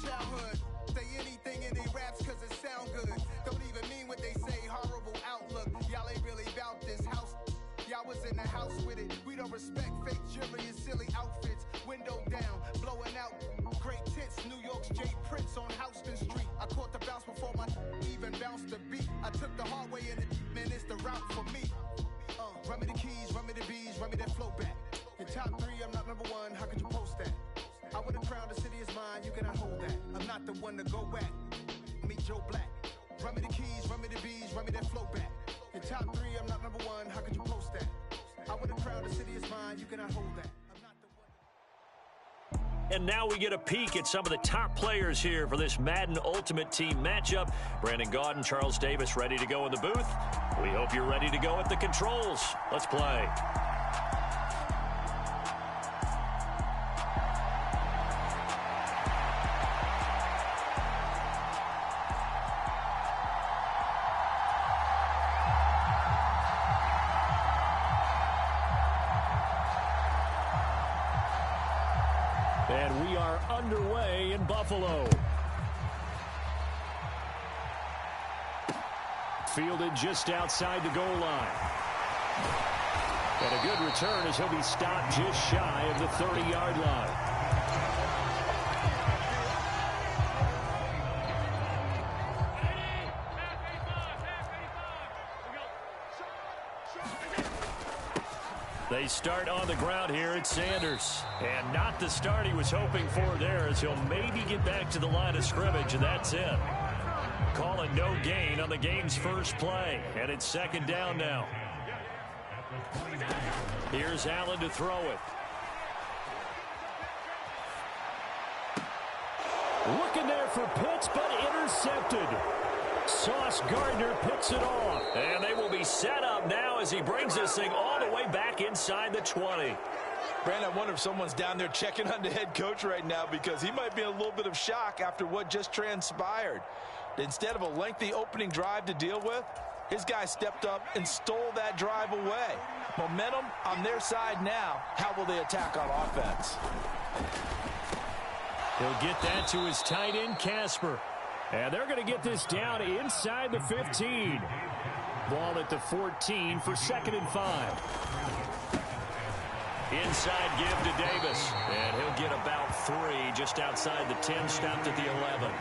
childhood. Say anything in they raps cause it sound good. Don't even mean what they say, horrible outlook. Y'all ain't really about this house. Y'all was in the house with it. We don't respect fake jewelry and silly outfits. Window down, blowing out great tits. New York's J. Prince on Houston Street. I caught the bounce before my even bounced the beat. I took the hard way in it, man, it's the route for me. Run me the keys, run me the bees, run me that flow back. Your top three, I'm not number one, how could you post that? I would have crowned the city is mine, you cannot hold that. I'm not the one to go back. Meet Joe Black. Run me the keys, run me the bees, run me that flow back. Your top three, I'm not number one, how could you post that? I would have crowned the city is mine, you cannot hold that. I'm not the one. And now we get a peek at some of the top players here for this Madden Ultimate Team matchup. Brandon Gaudin, Charles Davis ready to go in the booth. We hope you're ready to go at the controls. Let's play. And we are underway in Buffalo. Fielded just outside the goal line. And a good return as he'll be stopped just shy of the 30-yard line. They start on the ground here at Sanders. And not the start he was hoping for there, as he'll maybe get back to the line of scrimmage, and that's it. Call it no gain on the game's first play. And it's second down now. Here's Allen to throw it. Looking there for Pitts, but intercepted. Sauce Gardner picks it off. And they will be set up now as he brings this thing all the way back inside the 20. Brandon, I wonder if someone's down there checking on the head coach right now, because he might be in a little bit of shock after what just transpired. Instead of a lengthy opening drive to deal with, his guy stepped up and stole that drive away. Momentum on their side now. How will they attack on offense? He'll get that to his tight end, Casper. And they're going to get this down inside the 15. Ball at the 14 for 2nd and 5. Inside give to Davis. And he'll get about 3 just outside the 10, stopped at the 11.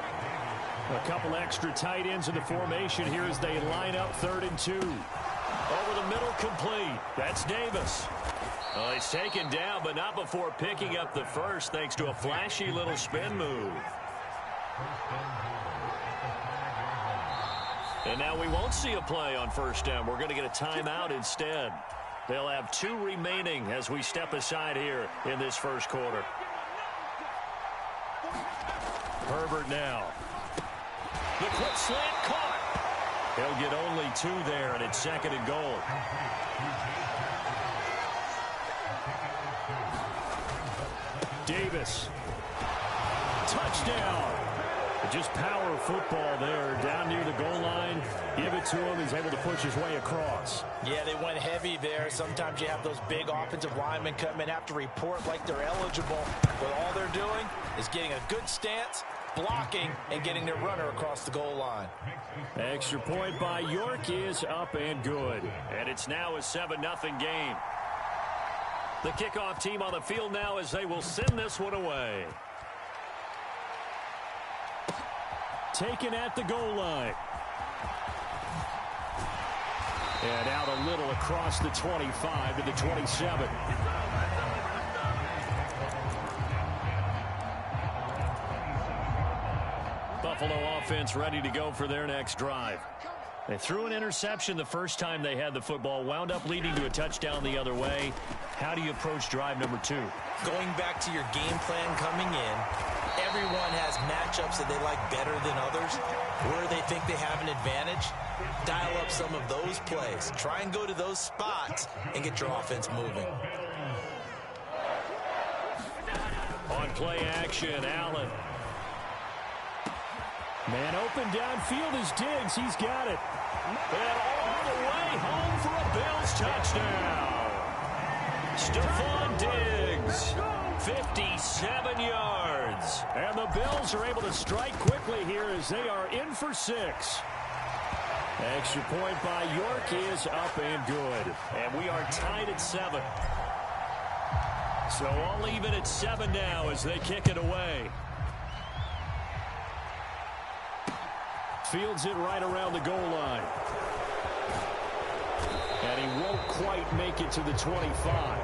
A couple extra tight ends in the formation here as they line up 3rd and 2. Over the middle, complete. That's Davis. Oh, he's taken down, but not before picking up the first, thanks to a flashy little spin move. And now we won't see a play on first down. We're going to get a timeout instead. They'll have 2 remaining as we step aside here in this first quarter. Herbert now. The quick slant caught. He'll get only 2 there, and it's 2nd and goal. Davis. Touchdown. Just power football there down near the goal line. Give it to him. He's able to push his way across. Yeah, they went heavy there. Sometimes you have those big offensive linemen come in, have to report like they're eligible. But all they're doing is getting a good stance, blocking, and getting their runner across the goal line. Extra point by York is up and good. And it's now a 7-0 game. The kickoff team on the field now as they will send this one away. Taken at the goal line. And out a little across the 25 to the 27. Buffalo offense ready to go for their next drive. They threw an interception the first time they had the football, wound up leading to a touchdown the other way. How do you approach drive number 2? Going back to your game plan coming in, everyone has matchups that they like better than others. Where they think they have an advantage, dial up some of those plays. Try and go to those spots and get your offense moving. On play action, Allen. Man open downfield is Diggs. He's got it. And all the way home for a Bills touchdown. Stephon Diggs, 57 yards. And the Bills are able to strike quickly here as they are in for 6. Extra point by York is up and good. And we are tied at 7. So all even at 7 now as they kick it away. Fields it right around the goal line. And he won't quite make it to the 25.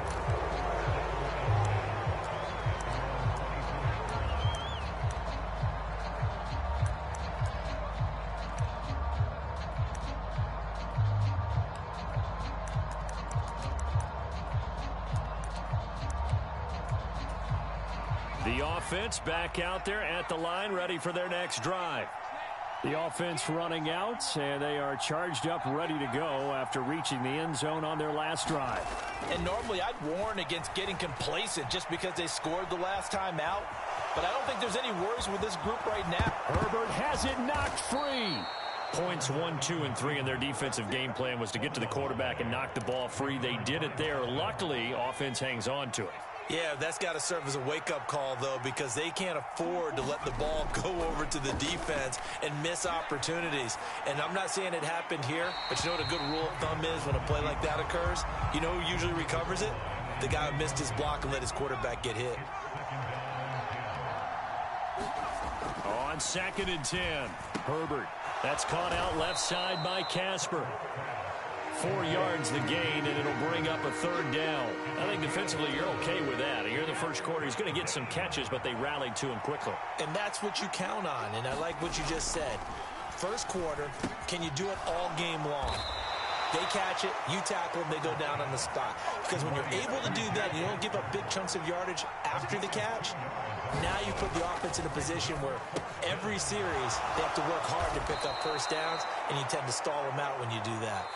The offense back out there at the line, ready for their next drive. The offense running out, and they are charged up, ready to go after reaching the end zone on their last drive. And normally I'd warn against getting complacent just because they scored the last time out. But I don't think there's any worries with this group right now. Herbert has it knocked free. Points 1, 2, and 3 in their defensive game plan was to get to the quarterback and knock the ball free. They did it there. Luckily, offense hangs on to it. Yeah, that's got to serve as a wake-up call, though, because they can't afford to let the ball go over to the defense and miss opportunities. And I'm not saying it happened here, but you know what a good rule of thumb is when a play like that occurs? You know who usually recovers it? The guy who missed his block and let his quarterback get hit. On 2nd and 10, Herbert. That's caught out left side by Casper. 4 yards the gain, and it'll bring up a 3rd down. I think defensively you're okay with that. Here in the first quarter, he's going to get some catches, but they rallied to him quickly. And that's what you count on, and I like what you just said. First quarter, can you do it all game long? They catch it, you tackle them, they go down on the spot. Because when you're able to do that, you don't give up big chunks of yardage after the catch. Now you put the offense in a position where every series they have to work hard to pick up first downs, and you tend to stall them out when you do that.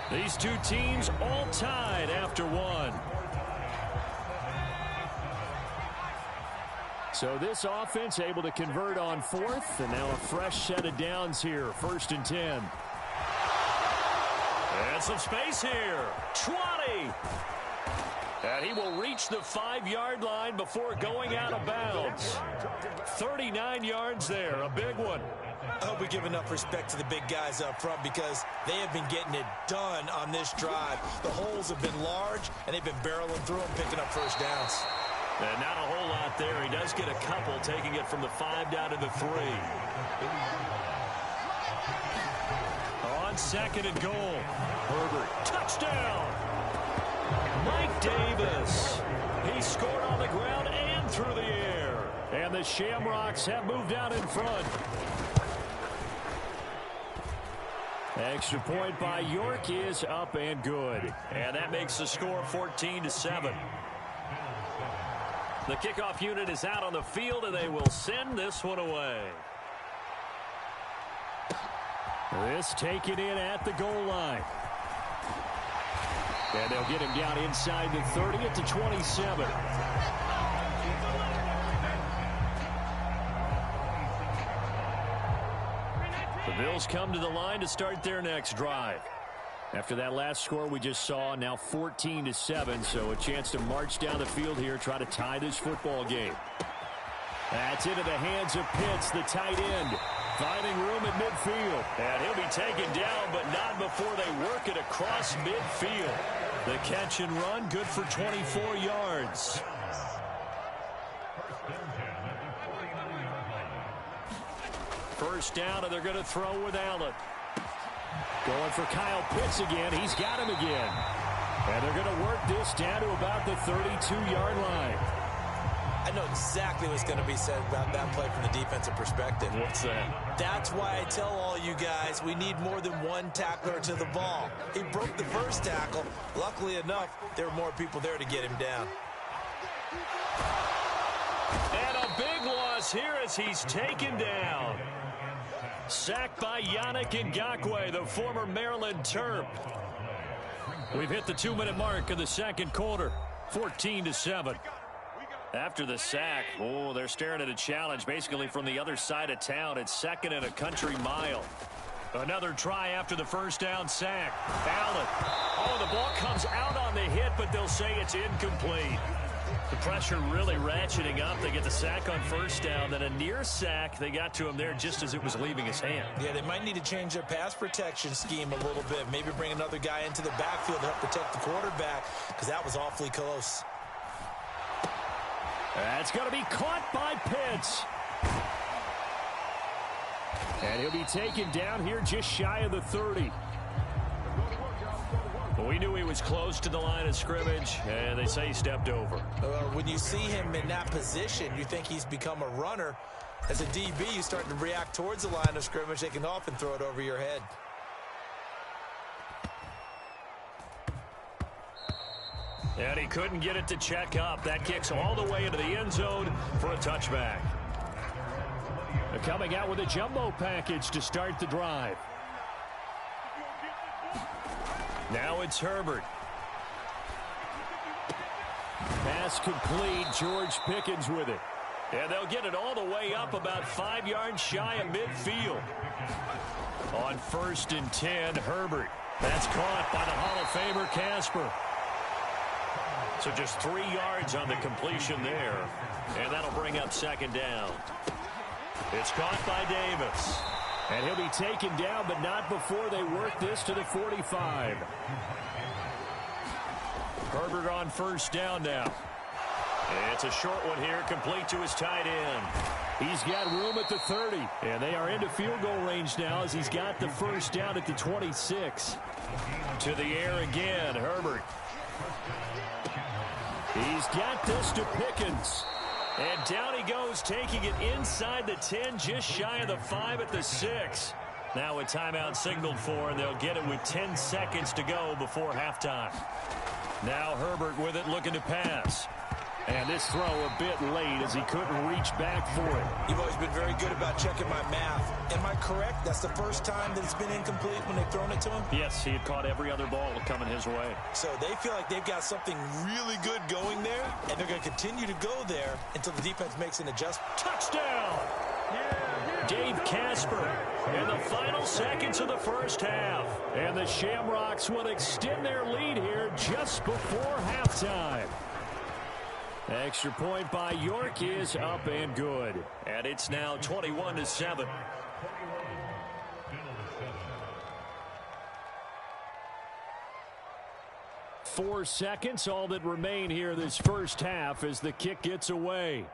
These two teams all tied after 1. So this offense able to convert on 4th, and now a fresh set of downs here. 1st and 10. And some space here. 20. And he will reach the 5-yard line before going out of bounds. 39 yards there, a big one. I hope we give enough respect to the big guys up front because they have been getting it done on this drive. The holes have been large, and they've been barreling through them, picking up first downs. And not a whole lot there. He does get a couple, taking it from the 5 down to the 3. On 2nd and goal, Herbert, touchdown! Mike Davis. He scored on the ground and through the air. And the Shamrocks have moved out in front. Extra point by York is up and good. And that makes the score 14-7. The kickoff unit is out on the field, and they will send this one away. This taken in at the goal line. And they'll get him down inside the 30 at the 27. The Bills come to the line to start their next drive. After that last score we just saw, now 14-7, so a chance to march down the field here, try to tie this football game. That's into the hands of Pitts, the tight end, finding room at midfield. And he'll be taken down, but not before they work it across midfield. The catch and run, good for 24 yards. First down, and they're going to throw with Allen. Going for Kyle Pitts again. He's got him again. And they're going to work this down to about the 32-yard line. I know exactly what's going to be said about that play from the defensive perspective. What's that? That's why I tell all you guys we need more than one tackler to the ball. He broke the first tackle. Luckily enough, there were more people there to get him down. And a big loss here as he's taken down. Sacked by Yannick Ngakoue, the former Maryland Terp. We've hit the 2-minute mark of the second quarter, 14-7. After the sack, they're staring at a challenge basically from the other side of town. It's 2nd and a country mile. Another try after the first down sack. Allen. The ball comes out on the hit, but they'll say it's incomplete. The pressure really ratcheting up. They get the sack on first down, then a near sack. They got to him there just as it was leaving his hand. Yeah, they might need to change their pass protection scheme a little bit. Maybe bring another guy into the backfield to help protect the quarterback, because that was awfully close. That's going to be caught by Pitts. And he'll be taken down here just shy of the 30. We knew he was close to the line of scrimmage, and they say he stepped over. When you see him in that position, you think he's become a runner. As a DB, you start to react towards the line of scrimmage. They can often throw it over your head. And he couldn't get it to check up. That kicks all the way into the end zone for a touchback. They're coming out with a jumbo package to start the drive. Now it's Herbert. Pass complete. George Pickens with it. And they'll get it all the way up about 5 yards shy of midfield. On 1st and 10, Herbert. That's caught by the Hall of Famer Casper. So just 3 yards on the completion there. And that'll bring up 2nd down. It's caught by Davis. And he'll be taken down, but not before they work this to the 45. Herbert on 1st down now. It's a short one here, complete to his tight end. He's got room at the 30, and they are into field goal range now as he's got the 1st down at the 26. To the air again, Herbert. He's got this to Pickens. And down he goes, taking it inside the 10, just shy of the 5 at the 6. Now a timeout signaled for, and they'll get it with 10 seconds to go before halftime. Now Herbert with it, looking to pass. And this throw a bit late as he couldn't reach back for it. You've always been very good about checking my math. Am I correct? That's the first time that it's been incomplete when they've thrown it to him? Yes, he had caught every other ball coming his way. So they feel like they've got something really good going there, and they're going to continue to go there until the defense makes an adjustment. Touchdown! Dave Casper in the final seconds of the 1st half. And the Shamrocks will extend their lead here just before halftime. Extra point by York is up and good. And it's now 21-7. Four seconds, all that remain here this 1st half as the kick gets away.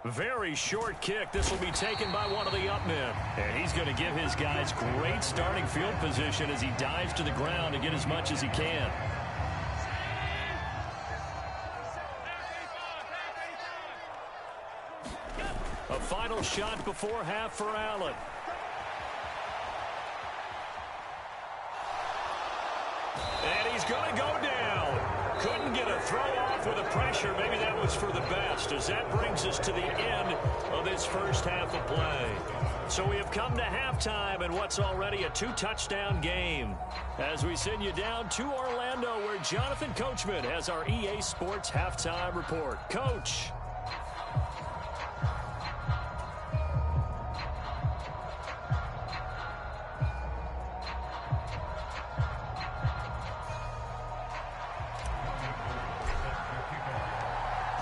Very short kick. This will be taken by one of the up men. And he's going to give his guys great starting field position as he dives to the ground to get as much as he can. A final shot before half for Allen. And he's going to go down. Couldn't get a throw off with the pressure. Maybe that was for the best, as that brings us to the end of this 1st half of play. So we have come to halftime and what's already a 2-touchdown game. As we send you down to Orlando, where Jonathan Coachman has our EA Sports halftime report. Coach.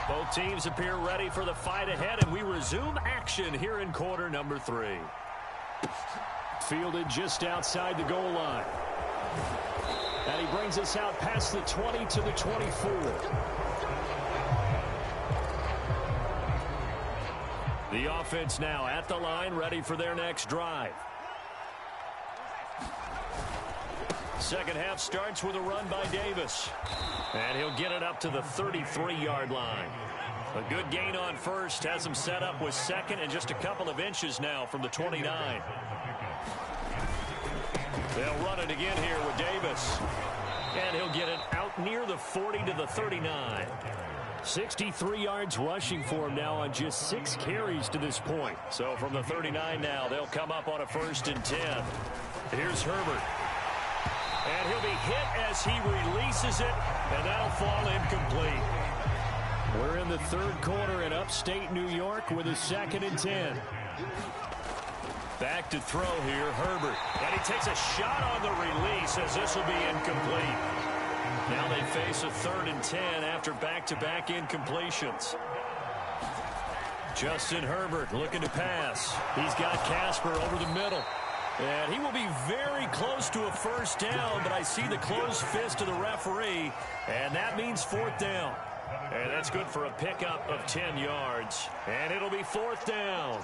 Both teams appear ready for the fight ahead, and we resume action here in quarter number 3. Fielded just outside the goal line. And he brings us out past the 20 to the 24. The offense now at the line, ready for their next drive. Second half starts with a run by Davis. And he'll get it up to the 33-yard line. A good gain on 1st, has him set up with 2nd and just a couple of inches now from the 29. They'll run it again here with Davis. And he'll get it out near the 40 to the 39. 63 yards rushing for him now on just 6 carries to this point. So from the 39 now, they'll come up on a 1st and 10. Here's Herbert. And he'll be hit as he releases it, and that'll fall incomplete. We're in the 3rd quarter in upstate New York with a 2nd and 10. Back to throw here, Herbert. And he takes a shot on the release as this will be incomplete. Now they face a 3rd and 10 after back-to-back incompletions. Justin Herbert looking to pass. He's got Casper over the middle. And he will be very close to a first down, but I see the closed fist of the referee, and that means 4th down. And that's good for a pickup of 10 yards. And it'll be 4th down.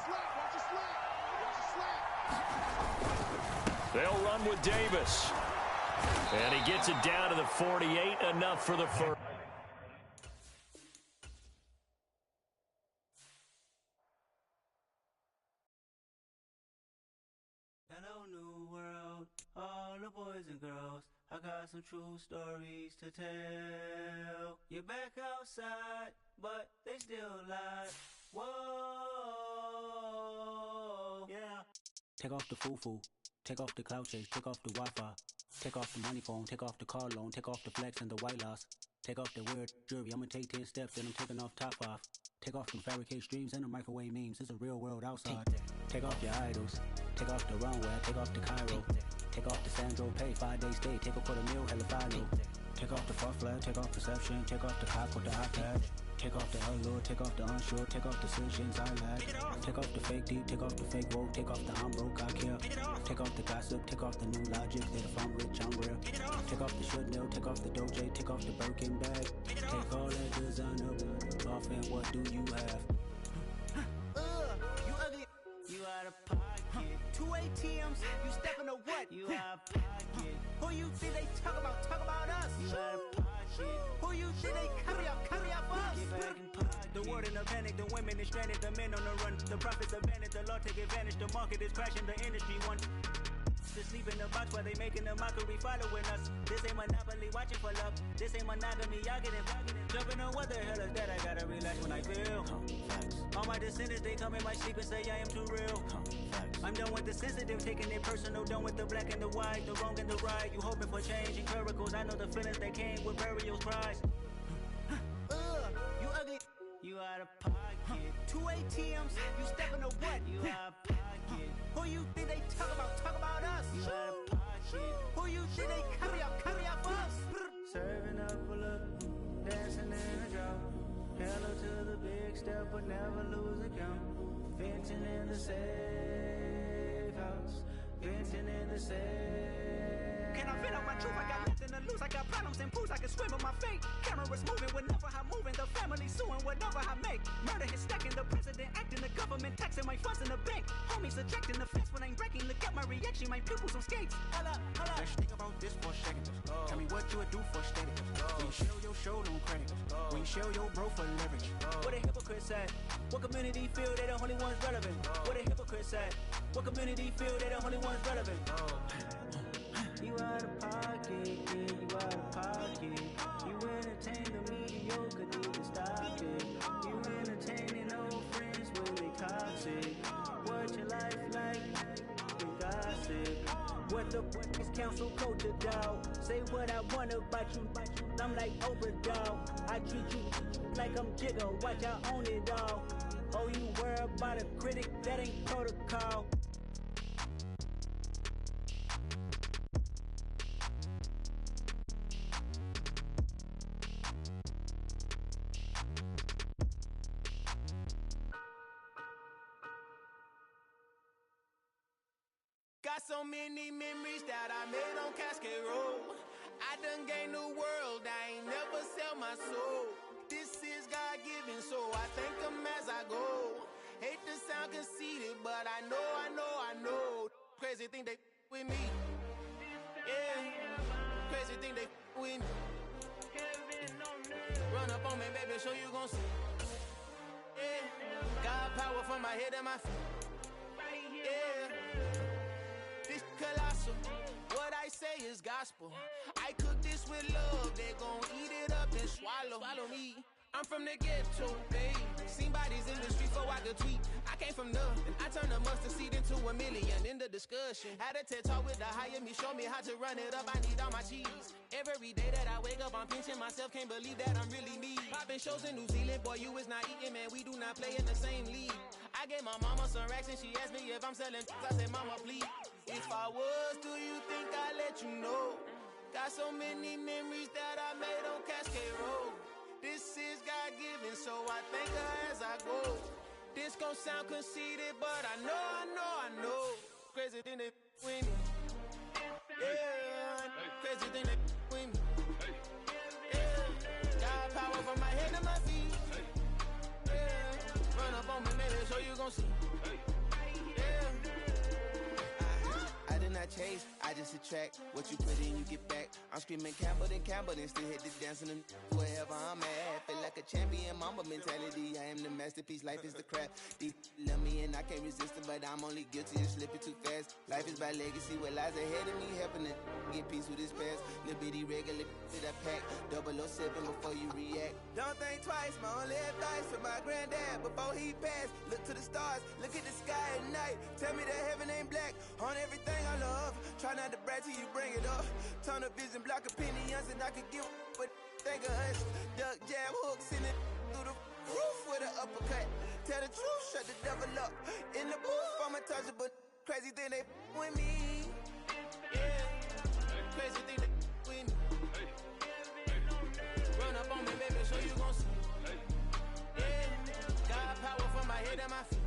They'll run with Davis. And he gets it down to the 48, enough for the first. Hello, new world, all the boys and girls. I got some true stories to tell. You're back outside, but they still lie. Whoa, yeah. Take off the foo-foo, take off the cloud chase, take off the Wi-Fi, take off the money phone, take off the car loan, take off the flex and the white loss. Take off the weird jewelry, I'ma take 10 steps and I'm taking off top 5. Take off them fabricate streams and the microwave memes, it's a real world outside. Take off your idols, take off the runway, take off the Cairo. Take off the Sandro pay, 5-day stay, take off for the meal, hella final. Take off the far flag, take off perception, take off the cock with the iPad. Take off the allure, take off the unsure, take off decisions I lack. Take off the fake deep, take off the fake woke, take off the I'm broke, I care. Take off the gossip, take off the new logic, that if I'm rich, I'm real. Take off the should know, take off the Doja, take off the Birkin bag. Take all that designer off and what do you have? You ugly, you out of pocket. 2 ATMs, you stepping to what? You out of pocket. Who you think they talk about us? You out of pocket. Who you think they carry up us? Get back in pocket. The world in a panic, the women is stranded, the men on the run. The profits abandoned, the law take advantage, the market is crashing, the industry wants to sleep in the box while they making a mockery following us. This ain't Monopoly, watching for love. This ain't monogamy, y'all get it. Jumping on what the hell is that? I gotta relax when I feel. All my descendants, they come in my sleep and say I am too real. I'm done with the sensitive, taking it personal. Done with the black and the white, the wrong and the right. You hoping for change and miracles. I know the feelings that came with burial cries. You ugly, you out of pocket. 2 ATMs, you stepping to what? You out of pocket. Who you think they talk about us? You out of pocket. Who you think they carry up us? Serving up a look, dancing in a drought. Hello to the big step, but never lose a count. Venting in the safe house, venting in the safe. Can I vent out my truth? I got nothing to lose. I got problems and pools. I can swim with my fate. Cameras moving whenever I'm moving. The family suing whatever I make. Murder is stacking. The president acting. The government taxing my funds in the bank. Homies ejecting the fence when I'm breaking. Look at my reaction. My pupils on skates. Hold up. Let's think about this for a second. Tell me what you would do for status. When you show your show no credit. When you show your bro for leverage. What a hypocrite said. What community feel they the only ones relevant? What a hypocrite said. What community feel they the only ones relevant? You out of pocket, yeah, you out of pocket. You entertain the mediocre, need to stop it. You entertaining old friends when they toxic. What your life like? You gossip. What the fuck is council culture, dog? Say what I want about you, I'm like Oprah, dog. I treat you like I'm Jigga, watch I own it, dog. Oh, you worry about a critic, that ain't protocol. Got so many memories that I made on Cascade Road. I done gained the world, I ain't never sell my soul. This is God-given, so I thank him as I go. Hate to sound conceited, but I know. Crazy thing they with me. Yeah, crazy thing they with me. Run up on me, baby, show you gon' see. Yeah, got power from my head and my feet. Yeah. Colossal, what I say is gospel. I cook this with love, they gon' eat it up and swallow me. I'm from the ghetto, babe. Seen bodies in the street before I could tweet. I came from nothing, I turned a mustard seed into a million in the discussion. Had a TED talk with the higher me, show me how to run it up, I need all my cheese. Every day that I wake up, I'm pinching myself, can't believe that I'm really me. Popping shows in New Zealand, boy, you is not eating, man, we do not play in the same league. I gave my mama some racks and she asked me if I'm selling, I said, mama, please. If I was, do you think I'd let you know? Got so many memories that I made on Cascade Road. This is God-given, so I thank her as I go. This gon' sound conceited, but I know. Crazy thing they with me. Yeah, crazy thing they with me. Yeah, got power from my head to my feet. Yeah, run up on me, baby, so you gon' see. Yeah. I did not chase, I just attract. What you put in, you get back. I'm screaming Campbell, then still hit the dancing and wherever I'm at. Feel like a champion, mamba mentality. I am the masterpiece, life is the crap. These love me and I can't resist it, but I'm only guilty of slipping too fast. Life is about legacy, what lies ahead of me, helping to get peace with this past. Little bitty regular to that pack, 007 before you react. Don't think twice, my only advice for my granddad before he passed. Look to the stars, look at the sky at night. Tell me that heaven ain't black on everything I love. Try not to brag till you bring it up. Tunnel vision, block opinions, and I could give but think of us. Duck jab hooks in it through the roof with an uppercut. Tell the truth, shut the devil up. In the booth, I'm untouchable. Crazy thing they with me. Yeah, crazy thing they with me. Run up on me, baby, so you gon' see. Yeah, got power from my head to my feet.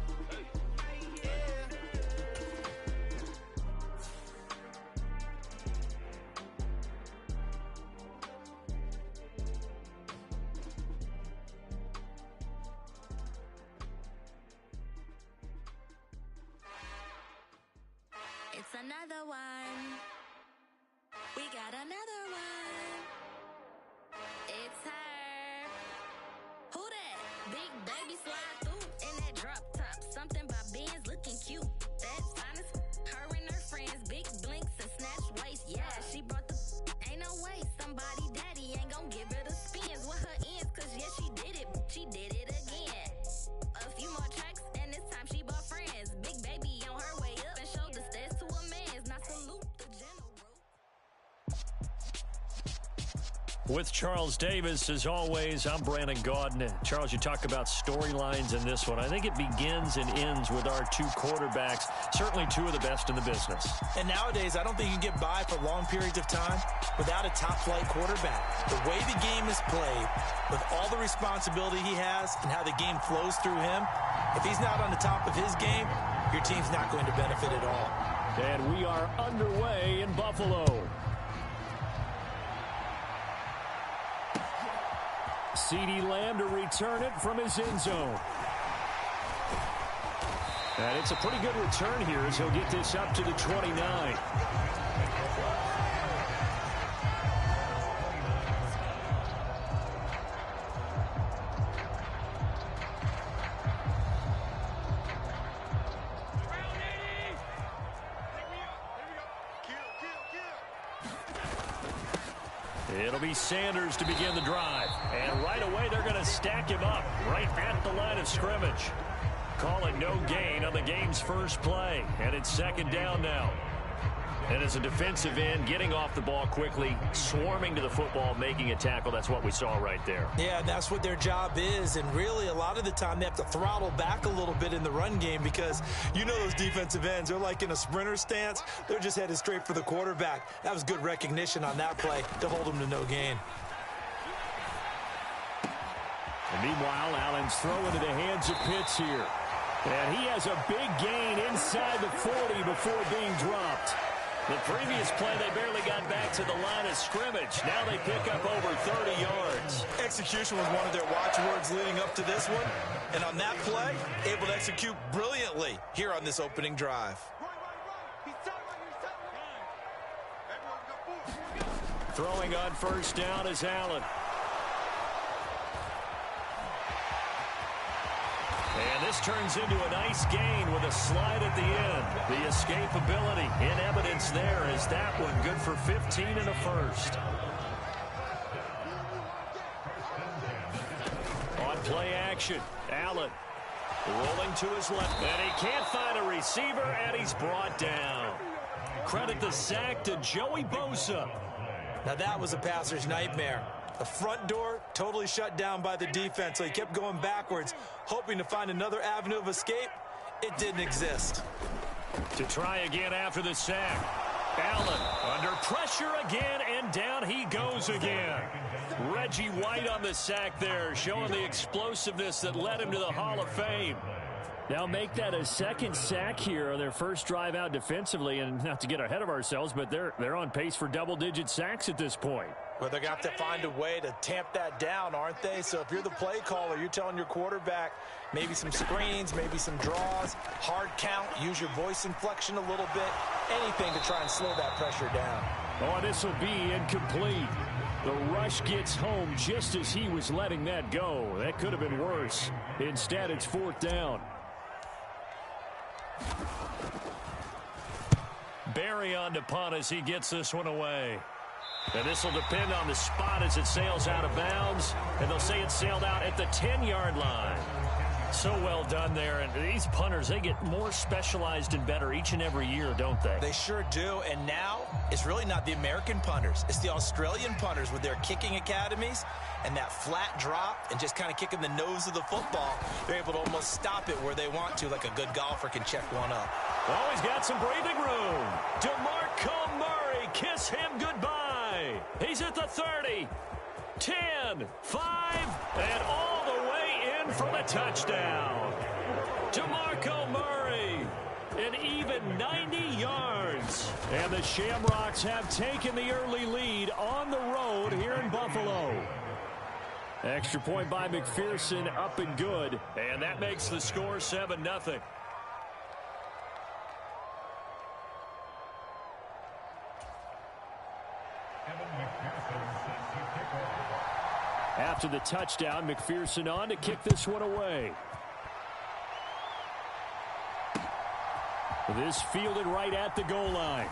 It's another one. We got another one. It's her. Who that? Big baby slide through in that drop top. Something about Benz looking cute. That's honest. Her and her friends, big blinks and snatch waist. Yeah, she brought the. Ain't no way somebody daddy ain't gon' give her the spins with her ends. Cause yeah, she did it. She did it again. A few more tracks and this time she bought friends. Big baby on her way up and showed the stairs to a man's. Now salute the general. With Charles Davis, as always, I'm Brandon Gaudin. Charles, you talk about storylines in this one. I think it begins and ends with our two quarterbacks, certainly two of the best in the business. And nowadays, I don't think you can get by for long periods of time without a top-flight quarterback. The way the game is played, with all the responsibility he has and how the game flows through him, if he's not on the top of his game, your team's not going to benefit at all. And we are underway in Buffalo. CeeDee Lamb to return it from his end zone. And it's a pretty good return here as he'll get this up to the 29. It'll be Sanders to begin the drive. And right away, they're going to stack him up right at the line of scrimmage. Call it no gain on the game's first play. And it's second down now. And as a defensive end, getting off the ball quickly, swarming to the football, making a tackle, that's what we saw right there. Yeah, that's what their job is. And really, a lot of the time, they have to throttle back a little bit in the run game because you know those defensive ends, they're like in a sprinter stance. They're just headed straight for the quarterback. That was good recognition on that play to hold them to no gain. And meanwhile, Allen's throw into the hands of Pitts here. And he has a big gain inside the 40 before being dropped. The previous play, they barely got back to the line of scrimmage. Now they pick up over 30 yards. Execution was one of their watchwords leading up to this one. And on that play, able to execute brilliantly here on this opening drive. Throwing on first down is Allen. And this turns into a nice gain with a slide at the end. The escapability in evidence there is that one good for 15 and a first. On play action, Allen rolling to his left. And he can't find a receiver, and he's brought down. Credit the sack to Joey Bosa. Now that was a passer's nightmare. The front door totally shut down by the defense, so he kept going backwards, hoping to find another avenue of escape. It didn't exist. To try again after the sack. Allen under pressure again and and down he goes again. Reggie White on the sack there, showing the explosiveness that led him to the Hall of Fame. Now make that a second sack here on their first drive out defensively, and not to get ahead of ourselves, but they're on pace for double-digit sacks at this point. Well, they're going to have to find a way to tamp that down, aren't they? So if you're the play caller, you're telling your quarterback maybe some screens, maybe some draws, hard count, use your voice inflection a little bit, anything to try and slow that pressure down. Oh, this will be incomplete. The rush gets home just as he was letting that go. That could have been worse. Instead, it's fourth down. Barry on to punt as he gets this one away. And this will depend on the spot as it sails out of bounds. And they'll say it sailed out at the 10-yard line. So well done there. And these punters, they get more specialized and better each and every year, don't they? They sure do. And now it's really not the American punters. It's the Australian punters with their kicking academies and that flat drop and just kind of kicking the nose of the football. They're able to almost stop it where they want to, like a good golfer can check one up. Oh, he's got some breathing room. DeMarco Murray, kiss him goodbye. He's at the 30, 10, 5, and all the way in for the touchdown. DeMarco Murray, an even 90 yards. And the Shamrocks have taken the early lead on the road here in Buffalo. Extra point by McPherson, up and good. And that makes the score 7-0. After the touchdown, McPherson on to kick this one away. This fielded right at the goal line.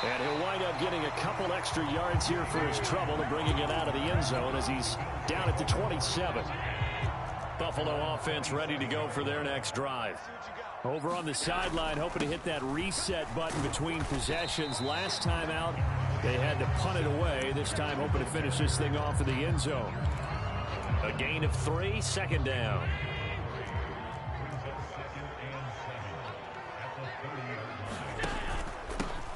And he'll wind up getting a couple extra yards here for his trouble and bringing it out of the end zone as he's down at the 27. Buffalo offense ready to go for their next drive. Over on the sideline, hoping to hit that reset button between possessions. Last time out, they had to punt it away. This time, hoping to finish this thing off in the end zone. A gain of 3, second down.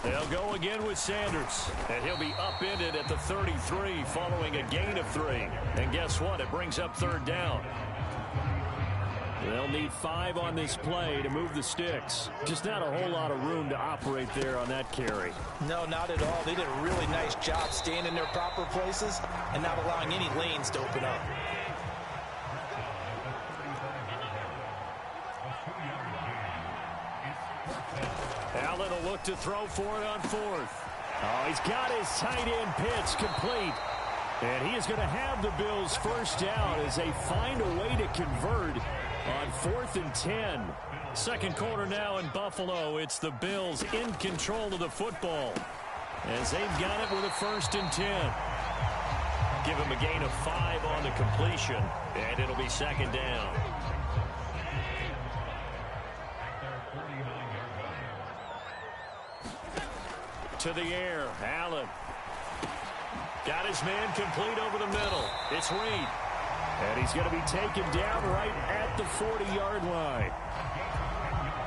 They'll go again with Sanders, and he'll be upended at the 33 following a gain of 3. And guess what? It brings up third down. They'll need 5 on this play to move the sticks. Just not a whole lot of room to operate there on that carry. No, not at all. They did a really nice job staying in their proper places and not allowing any lanes to open up. Allen will look to throw for it on fourth. Oh, he's got his tight end pitch complete. And he is going to have the Bills first down as they find a way to convert on 4th and 10. Second quarter now in Buffalo. It's the Bills in control of the football as they've got it with a 1st and 10. Give him a gain of 5 on the completion, and it'll be second down. To the air, Allen. Got his man complete over the middle. It's Reed. And he's going to be taken down right at the 40-yard line.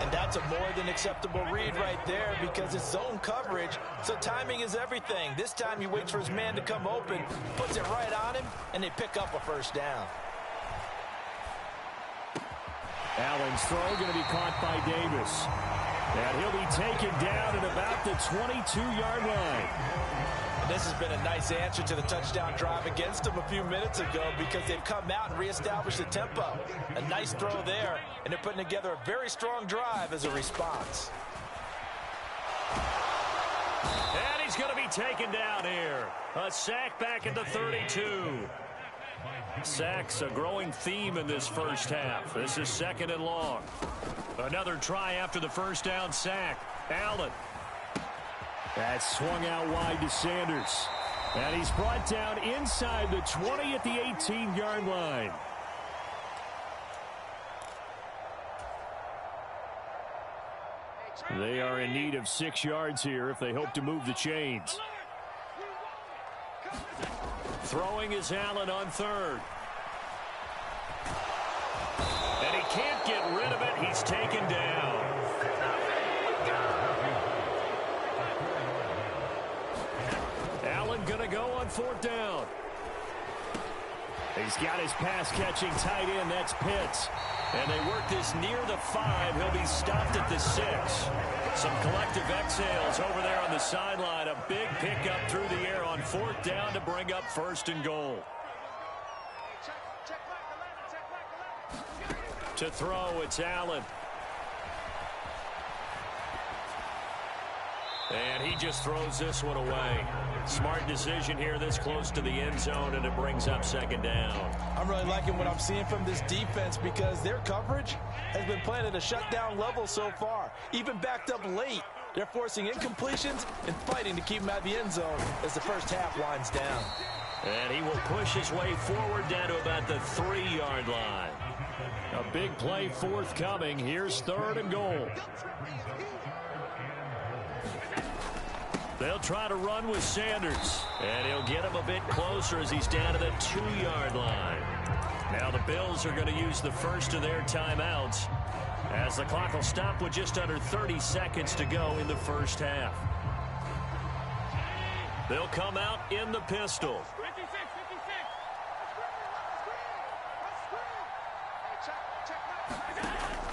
And that's a more than acceptable read right there because it's zone coverage, so timing is everything. This time he waits for his man to come open, puts it right on him, and they pick up a first down. Allen's throw going to be caught by Davis. And he'll be taken down at about the 22-yard line. This has been a nice answer to the touchdown drive against them a few minutes ago because they've come out and reestablished the tempo. A nice throw there, and they're putting together a very strong drive as a response. And he's going to be taken down here. A sack back at the 32. Sacks a growing theme in this first half. This is 2nd and long. Another try after the first down sack. Allen. That's swung out wide to Sanders. And he's brought down inside the 20 at the 18-yard line. They are in need of 6 yards here if they hope to move the chains. Throwing is Allen on 3rd. And he can't get rid of it. He's taken down. go on 4th down. He's got his pass-catching tight end. That's Pitts. And they work this near the 5. He'll be stopped at the 6. Some collective exhales over there on the sideline. A big pickup through the air on 4th down to bring up 1st and goal. To throw, it's Allen. And he just throws this one away. Smart decision here this close to the end zone, and it brings up 2nd down. I'm really liking what I'm seeing from this defense because their coverage has been playing at a shutdown level so far. Even backed up late, they're forcing incompletions and fighting to keep them out of the end zone as the first half winds down. And he will push his way forward down to about the 3-yard line. A big play forthcoming. Here's 3rd and goal. They'll try to run with Sanders. And he'll get him a bit closer as he's down to the 2-yard line. Now the Bills are going to use the first of their timeouts as the clock will stop with just under 30 seconds to go in the first half. They'll come out in the pistol.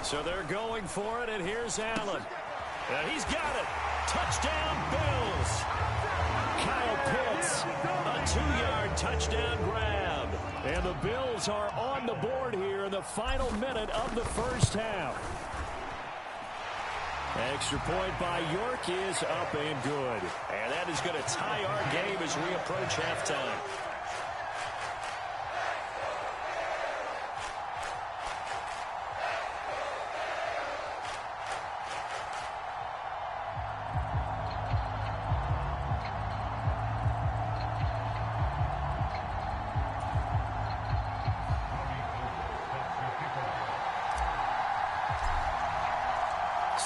So they're going for it, and here's Allen. And he's got it. Touchdown, Bills. Kyle Pitts, a 2-yard touchdown grab. And the Bills are on the board here in the final minute of the first half. Extra point by York is up and good. And that is going to tie our game as we approach halftime.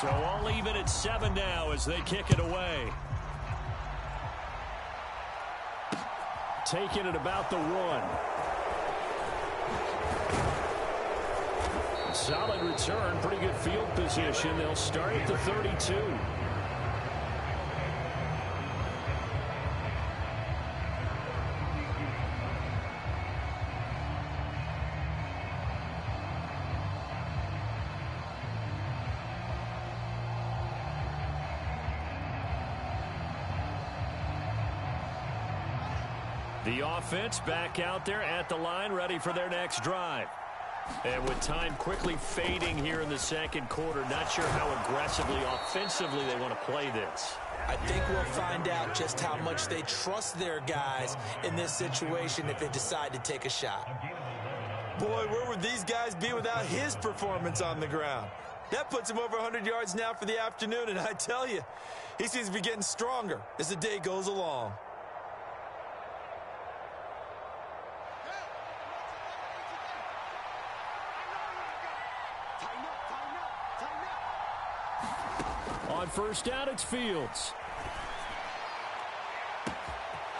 So all even at 7 now as they kick it away. Taking it about the 1. Solid return, pretty good field position. They'll start at the 32. The offense back out there at the line, ready for their next drive. And with time quickly fading here in the second quarter, not sure how aggressively, offensively they want to play this. I think we'll find out just how much they trust their guys in this situation if they decide to take a shot. Boy, where would these guys be without his performance on the ground? That puts him over 100 yards now for the afternoon, and I tell you, he seems to be getting stronger as the day goes along. On first down, it's Fields.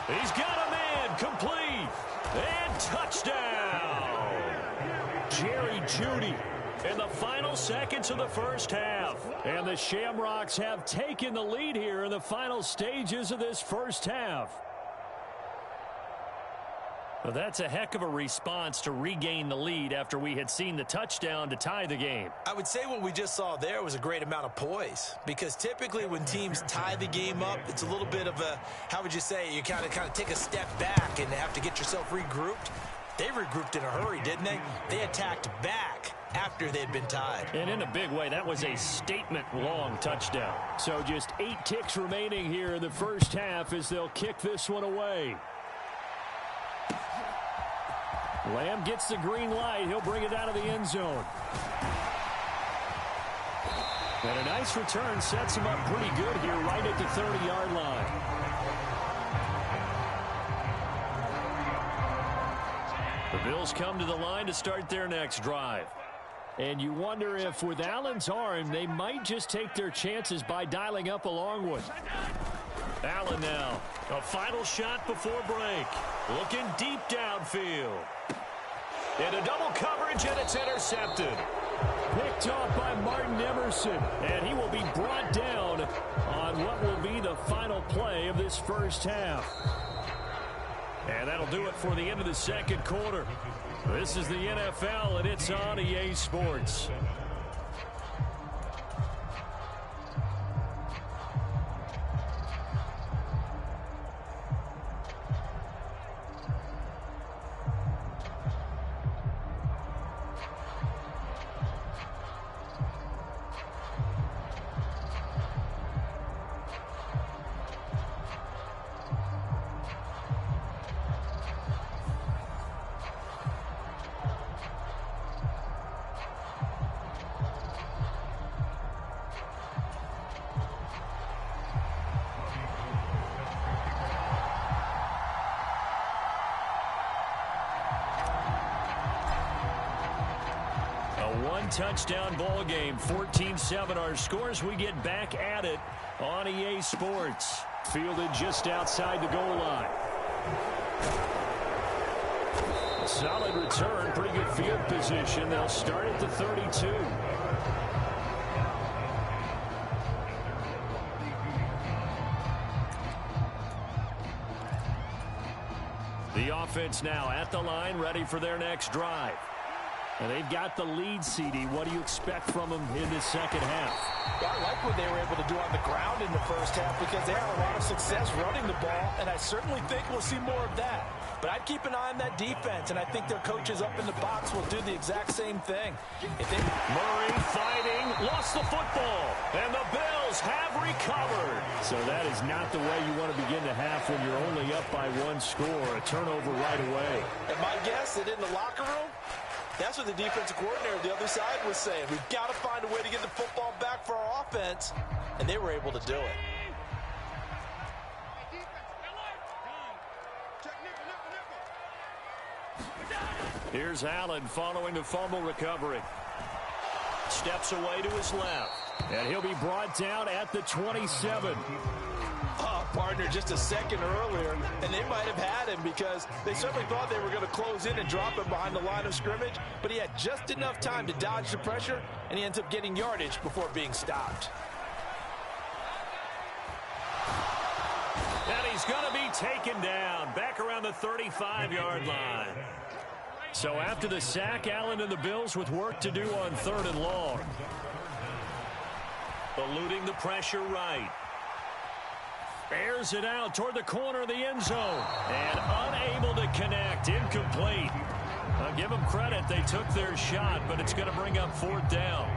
He's got a man, complete, and touchdown. Jerry Jeudy in the final seconds of the first half. And the Shamrocks have taken the lead here in the final stages of this first half. Well, that's a heck of a response to regain the lead after we had seen the touchdown to tie the game. I would say what we just saw there was a great amount of poise, because typically when teams tie the game up, it's a little bit of a, how would you say, you kind of take a step back and have to get yourself regrouped. They regrouped in a hurry, didn't they? They attacked back after they'd been tied. And in a big way, that was a statement-long touchdown. So just 8 ticks remaining here in the first half as they'll kick this one away. Lamb gets the green light. He'll bring it out of the end zone. And a nice return sets him up pretty good here right at the 30-yard line. The Bills come to the line to start their next drive. And you wonder if with Allen's arm, they might just take their chances by dialing up a long one. Allen now. A final shot before break. Looking deep downfield. Into double coverage, and it's intercepted. Picked off by Martin Emerson, and he will be brought down on what will be the final play of this first half. And that'll do it for the end of the second quarter. This is the NFL, and it's on EA Sports. Touchdown ball game, 14-7 our scores. We get back at it on EA Sports. Fielded just outside the goal line. Solid return, pretty good field position. They'll start at the 32. The offense now at the line, ready for their next drive. And they've got the lead, CD. What do you expect from them in this second half? I like what they were able to do on the ground in the first half because they had a lot of success running the ball, and I certainly think we'll see more of that. But I'd keep an eye on that defense, and I think their coaches up in the box will do the exact same thing. Murray fighting, lost the football, and the Bills have recovered. So that is not the way you want to begin the half when you're only up by one score. A turnover right away. And my guess that in the locker room, that's what the defensive coordinator on the other side was saying. We've got to find a way to get the football back for our offense, and they were able to do it. Here's Allen following the fumble recovery. Steps away to his left, and he'll be brought down at the 27. Partner just a second earlier, and they might have had him because they certainly thought they were going to close in and drop him behind the line of scrimmage, but he had just enough time to dodge the pressure, and he ends up getting yardage before being stopped. And he's going to be taken down back around the 35-yard line. So after the sack, Allen and the Bills with work to do on 3rd and long. Eluding the pressure right. Airs it out toward the corner of the end zone. And unable to connect. Incomplete. I'll give them credit. They took their shot, but it's going to bring up 4th down.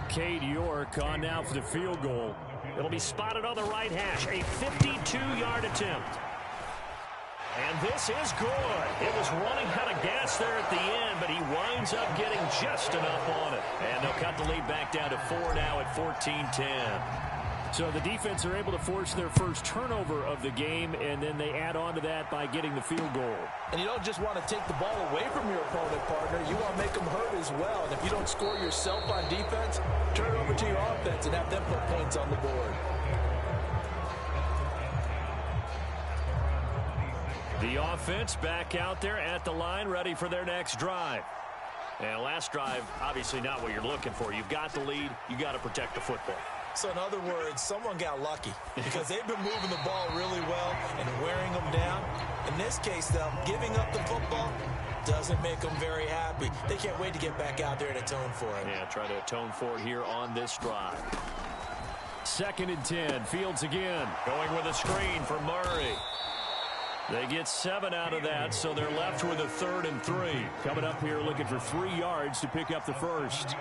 Cade York on now for the field goal. It'll be spotted on the right hash. A 52-yard attempt. And this is good. It was running out of gas there at the end, but he winds up getting just enough on it. And they'll cut the lead back down to 4 now at 14-10. So the defense are able to force their first turnover of the game, and then they add on to that by getting the field goal. And you don't just want to take the ball away from your opponent, partner. You want to make them hurt as well. And if you don't score yourself on defense, turn it over to your offense and have them put points on the board. The offense back out there at the line, ready for their next drive. And last drive, obviously not what you're looking for. You've got the lead. You got to protect the football. So in other words, someone got lucky because they've been moving the ball really well and wearing them down. In this case, though, giving up the football doesn't make them very happy. They can't wait to get back out there and atone for it. Yeah, try to atone for it here on this drive. 2nd and 10. Fields again. Going with a screen for Murray. They get 7 out of that, so they're left with a 3rd and 3. Coming up here looking for 3 yards to pick up the first.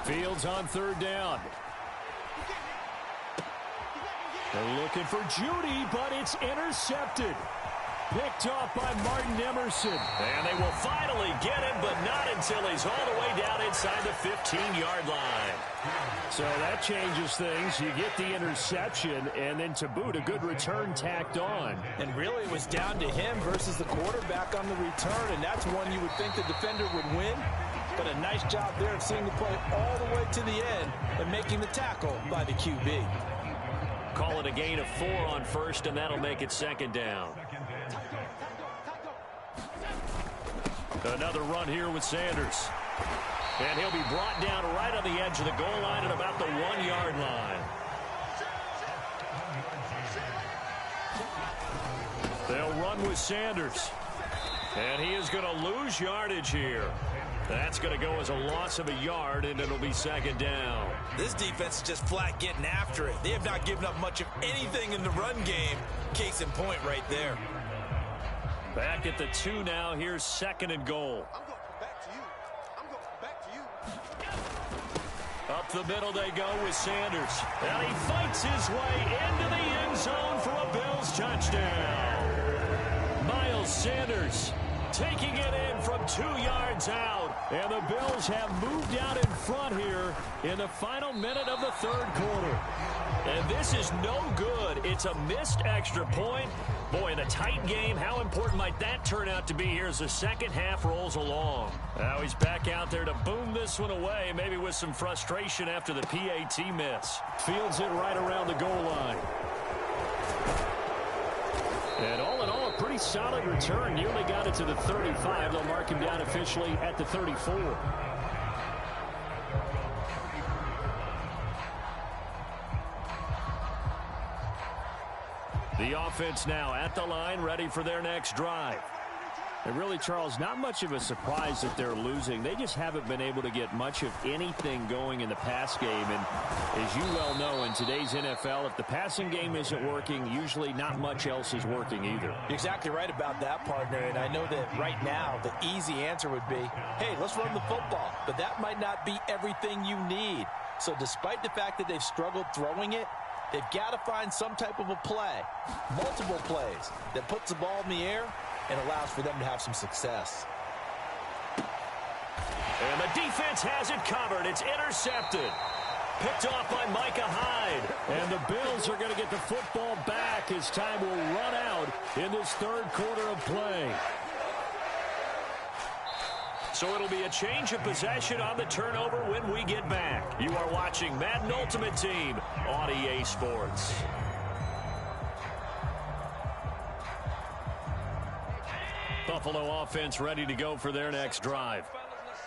Fields on 3rd down. They're looking for Judy, but it's intercepted. Picked off by Martin Emerson. And they will finally get him, but not until he's all the way down inside the 15-yard line. So that changes things. You get the interception, and then to boot, a good return tacked on. And really, it was down to him versus the quarterback on the return, and that's one you would think the defender would win. But a nice job there of seeing the play all the way to the end and making the tackle by the QB. Call it a gain of 4 on first, and that'll make it 2nd down. Another run here with Sanders. And he'll be brought down right on the edge of the goal line at about the 1-yard line. They'll run with Sanders. And he is going to lose yardage here. That's going to go as a loss of a yard, and it'll be second down. This defense is just flat getting after it. They have not given up much of anything in the run game. Case in point right there. Back at the 2 now. Here's second and goal. I'm going back to you. I'm going back to you. Up the middle they go with Sanders. And he fights his way into the end zone for a Bills touchdown. Miles Sanders taking it in from 2 yards out. And the Bills have moved out in front here in the final minute of the third quarter. And this is no good. It's a missed extra point. Boy, in a tight game, how important might that turn out to be here as the second half rolls along? Now he's back out there to boom this one away, maybe with some frustration after the PAT miss. Fields it right around the goal line. And all in all, a pretty solid return. Nearly got it to the 35. They'll mark him down officially at the 34. The offense now at the line, ready for their next drive. And really, Charles, not much of a surprise that they're losing. They just haven't been able to get much of anything going in the pass game. And as you well know, in today's NFL, if the passing game isn't working, usually not much else is working either. You're exactly right about that, partner. And I know that right now the easy answer would be, hey, let's run the football. But that might not be everything you need. So despite the fact that they've struggled throwing it, they've got to find some type of a play, multiple plays, that puts the ball in the air and allows for them to have some success. And the defense has it covered. It's intercepted. Picked off by Micah Hyde. And the Bills are going to get the football back as time will run out in this third quarter of play. So it'll be a change of possession on the turnover when we get back. You are watching Madden Ultimate Team on EA Sports. Buffalo offense ready to go for their next drive.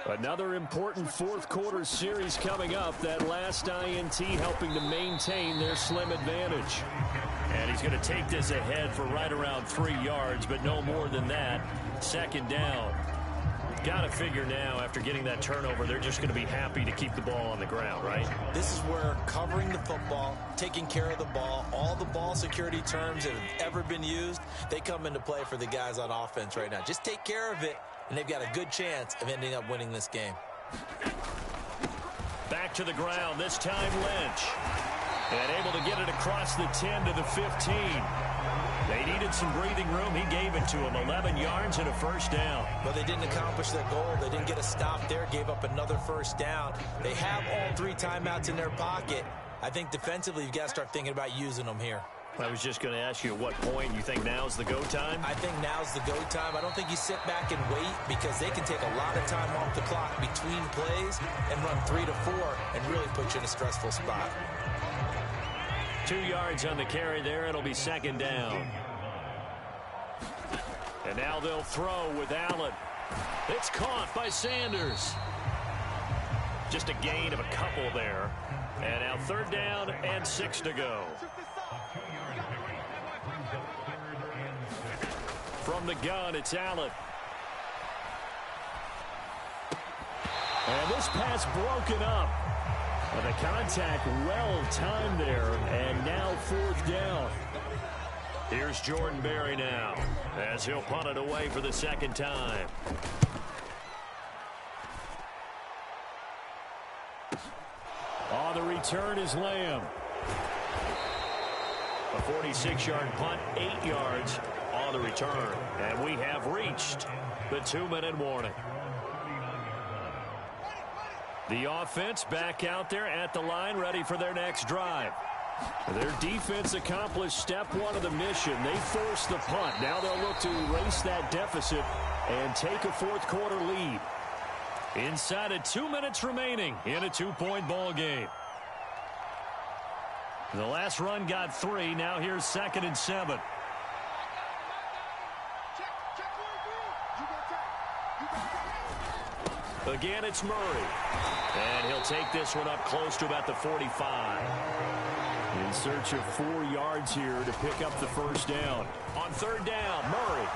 Another important fourth quarter series coming up. That last INT helping to maintain their slim advantage. And he's going to take this ahead for right around 3 yards, but no more than that. Second down. Got to figure now, after getting that turnover, they're just going to be happy to keep the ball on the ground, right? This is where covering the football, taking care of the ball, all the ball security terms that have ever been used, they come into play for the guys on offense right now. Just take care of it, and they've got a good chance of ending up winning this game. Back to the ground, this time Lynch. And able to get it across the 10 to the 15. They needed some breathing room. He gave it to them. 11 yards and a first down. But they didn't accomplish their goal. They didn't get a stop there. Gave up another first down. They have all 3 timeouts in their pocket. I think defensively, you've got to start thinking about using them here. I was just going to ask you at what point you think now's the go time? I think now's the go time. I don't think you sit back and wait because they can take a lot of time off the clock between plays and run 3 to 4 and really put you in a stressful spot. 2 yards on the carry there. It'll be second down. And now they'll throw with Allen. It's caught by Sanders. Just a gain of a couple there. And now third down and 6 to go. From the gun, it's Allen. And this pass broken up. And the contact well timed there, and now fourth down. Here's Jordan Berry now, as he'll punt it away for the second time. On the return is Lamb. A 46-yard punt, 8 yards on the return. And we have reached the 2-minute warning. The offense back out there at the line, ready for their next drive. Their defense accomplished step 1 of the mission. They forced the punt. Now they'll look to erase that deficit and take a fourth quarter lead. Inside of 2 minutes remaining in a 2-point ball game. The last run got 3. Now here's 2nd and 7. Again, it's Murray. And he'll take this one up close to about the 45. In search of 4 yards here to pick up the first down. On third down, Murray.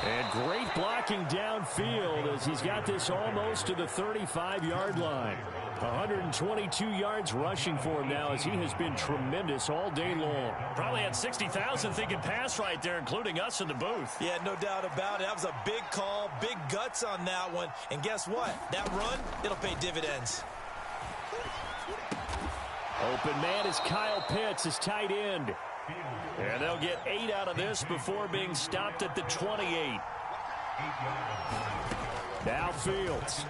And great blocking downfield as he's got this almost to the 35-yard line. 122 yards rushing for him now as he has been tremendous all day long. Probably had 60,000 thinking pass right there, including us in the booth. Yeah, no doubt about it. That was a big call, big guts on that one. And guess what? That run, it'll pay dividends. Open man is Kyle Pitts, his tight end. And they'll get 8 out of this before being stopped at the 28. Now Fields.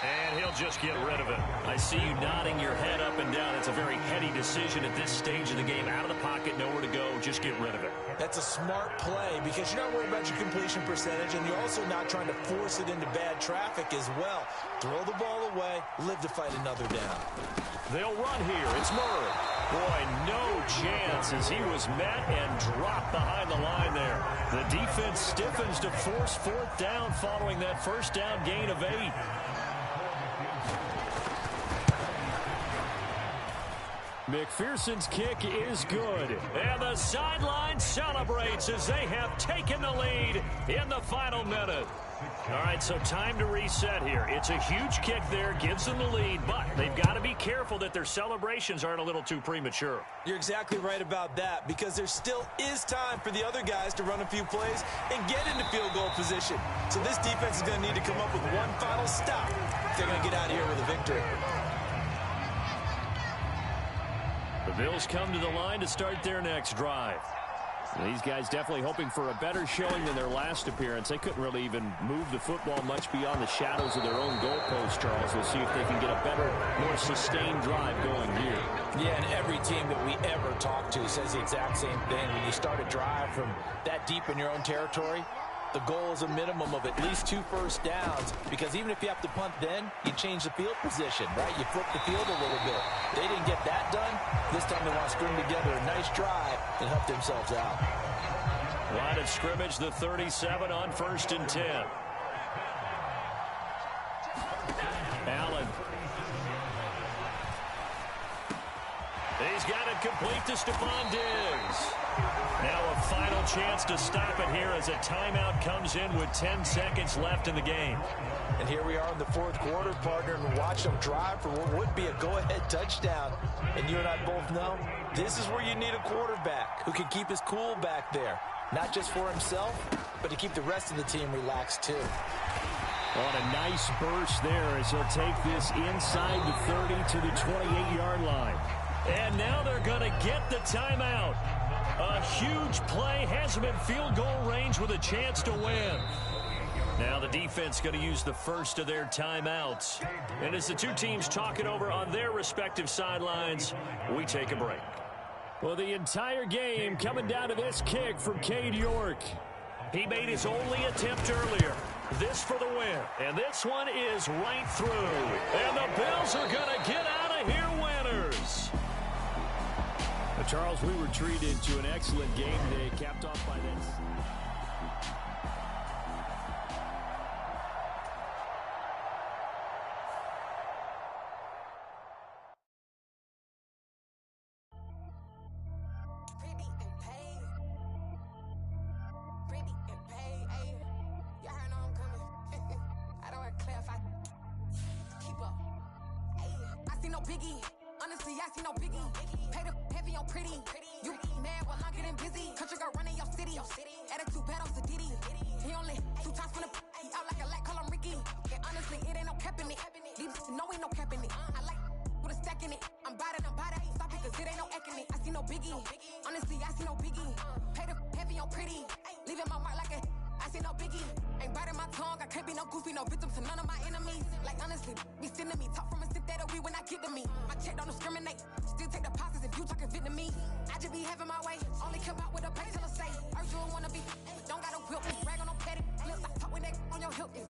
And he'll just get rid of it. I see you nodding your head up and down. It's a very heady decision at this stage of the game. Out of the pocket, nowhere to go. Just get rid of it. That's a smart play because you're not worried about your completion percentage, and you're also not trying to force it into bad traffic as well. Throw the ball away, live to fight another down. They'll run here. It's Murray. Boy, no chance as he was met and dropped behind the line there. The defense stiffens to force fourth down following that first down gain of 8. McPherson's kick is good. And the sideline celebrates as they have taken the lead in the final minute. All right, so time to reset here. It's a huge kick there, gives them the lead, but they've got to be careful that their celebrations aren't a little too premature. You're exactly right about that because there still is time for the other guys to run a few plays and get into field goal position. So this defense is going to need to come up with one final stop if they're going to get out of here with a victory. The Bills come to the line to start their next drive. These guys definitely hoping for a better showing than their last appearance. They couldn't really even move the football much beyond the shadows of their own goalpost, Charles. We'll see if they can get a better, more sustained drive going here. Yeah, and every team that we ever talk to says the exact same thing. When you start a drive from that deep in your own territory, the goal is a minimum of at least 2 first downs because even if you have to punt then, you change the field position, right? You flip the field a little bit. They didn't get that done. This time they want to string together a nice drive and help themselves out. Line of scrimmage, the 37 on 1st and 10. Allen. He's got it complete to Stephon Diggs. Now a final chance to stop it here as a timeout comes in with 10 seconds left in the game. And here we are in the 4th quarter, partner, and watch them drive for what would be a go-ahead touchdown. And you and I both know this is where you need a quarterback who can keep his cool back there. Not just for himself, but to keep the rest of the team relaxed too. On a nice burst there as he'll take this inside the 30 to the 28-yard line. And now they're going to get the timeout. A huge play has them in field goal range with a chance to win. Now the defense going to use the first of their timeouts. And as the two teams talk it over on their respective sidelines, we take a break. Well, the entire game coming down to this kick from Cade York. He made his only attempt earlier. This for the win. And this one is right through. And the Bills are going to get out of here winners. Charles, we were treated to an excellent game day, capped off by this. Biggie, honestly, I see no biggie. Pay the heavy on pretty. You mad while I'm getting busy. Country girl running your city. Attitude bad on Sadidi. He only 2 times from the he out like a light, call him Ricky. And honestly, it ain't no cap in it. These know ain't no cap in it. I like with a stack in it. I'm bad, ain't stop it cause it ain't no acting it. I see no biggie. Honestly, I see no biggie. Pay the heavy on pretty. Leaving my mark like a I see no biggie. Ain't biting my tongue. I can't be no goofy, no victim to none of my enemies. Like honestly, be sending me talk from a sit that'll be when I get to me. My check don't discriminate. Still take deposits if you talking Vietnamese. I just be having my way. Only come out with a pay till I say. Urge you wanna be. Don't gotta whip me. Rag on no petty. Lips I talk with that on your hip.